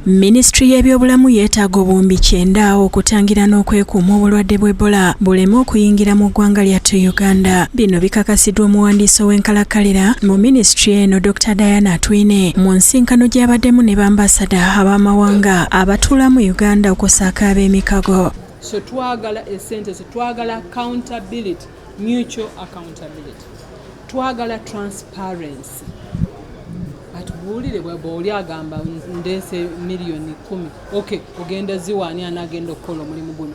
Ministry y'ebyobulamu yeetaaga obuwumbi 9 okutangira n'okwekuuma obulwadde bw'Ebola buleme okuyingira mu ggwanga lyattu Uganda. Bino bikakasiddwa omuwandiisi w'enkalakkalira mu ministry eno Dr. Diana Atwine mu nsinkano gy'abaddemu ne bambasada ab'amawanga abatuula mu Uganda okusaaka ab'emikago. So twagala essente, twagala accountability, mutual accountability. Twagala transparency. Atubuulire bw'oli agamba ndeese miliyoni 10. Okay, ogenda ziwaani anagenda okukola omulimu guno.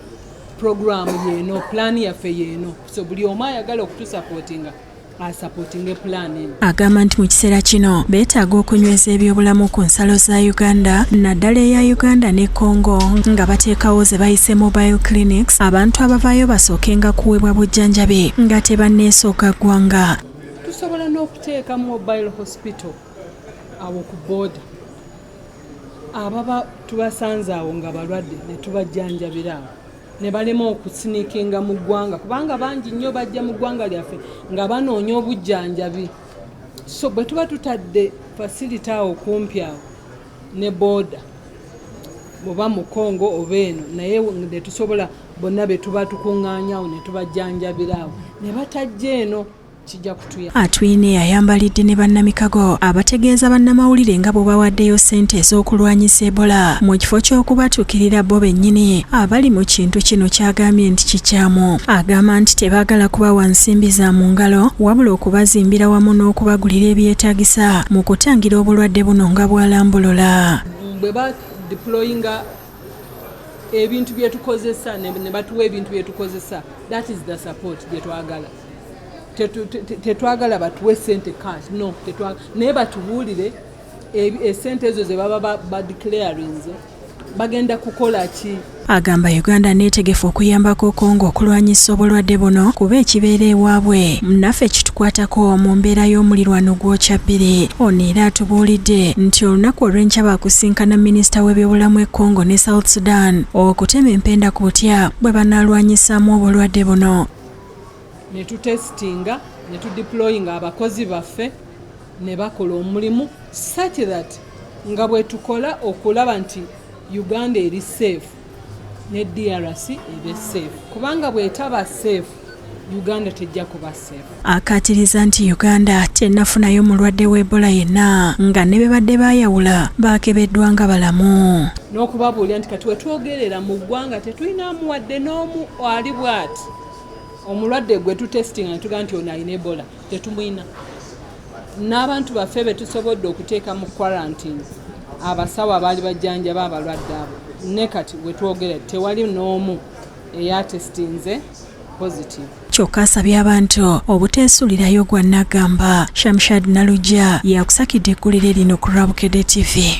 Programu yeeno, plan yaffe yeeno. So buli omu ayagala okutusapootinga asapootinge plan eno. Agamba nti mu kiseera kino beetaaga okunyweza ebyobulamu ku nsalo za Uganda naddala eya Uganda ne Congo nga bateekawo ze bayise mobile clinics abantu abavaayo basookenga kuweebwa bujjanjabi nga tebanneesooka ggwanga. Tusobola n'okuteeka mobile hospital awo ku boda ababa tubasanze awo nga balwadde ne tubajjanjabira awo ne balema okusinikinga mu ggwanga kubanga bangi nnyo bajja mu ggwanga lyaffe nga banoonya obujjanjabi. So bwe tuba tutadde fasility awo kumpi awo ne boda oba mu Congo oba eno naye ne tusobola bonna be tuba tukuŋŋaanya awo ne tubajjanjabira awo ne batajja eno. Atwine ayambalidde ne bannamikago abategeeza bannamawulire nga bwe bawaddeyo ssente ez'okulwanyisa Ebola mu kifo ky'okubatuukirira bo bennyini abali mu kintu kino ky'agambye nti kikyamu. Agamba nti tebaagala kubawa nsimbi za mu ngalo wabula okubazimbira wamu n'okubagulira ebyetaagisa mu kutangira obulwadde buno nga bwalambulula. Bwe ba deployinga ebintu bye tukozesa ne batuwa ebintu bye tukozesa, that is the support gye twagala. Tetwagala batuwe sente cash, no, naye batubuulire esente ezo ze baba badeclarinze bagenda kukola ki. Agamba Uganda neetegefu okuyambako Congo okulwanyisa obulwadde buno kuba ekibeera ewaabwe naffe kitukwatako mu mbeera y'omulirwano gwokya 2. Ono era atubuulidde nti olunaku olw'enkya baakusinkana minisita w'ebyobulamu e Congo ne South Sudan okutema empenda ku butya bwe banaalwanyisaamu obulwadde buno. Ne tutestinga ne tudeployinga abakozi baffe ne bakola omulimu such that nga bwe tukola okulaba nti Uganda eri safe ne DRC ebe safe kubanga bwetaba safe Uganda tejja kuba safe. Akatiriza nti Uganda tennafunayo mulwadde w'Ebola yenna nga ne bebadde baayawula baakebeddwa nga balamu. N'okubabuulira nti kati wetwogerera mu ggwanga tetulinamu wadde n'omu ali bw'ati. Omulwadde gwe tutestinga ne tugamba nti ono alina Ebola tetumwina. N'abantu baffe be tusobodde okuteeka mu quarantine abasawo abaali bajjanjaba abalwadde abo ne kati we twogera tewali n'omu eyatestinze positive. Kyokka asabye abantu obuteesuulirayo gwa Nagamba. Shamshad Nalujja yakusakidde eggulire lino ku Rabukedde TV.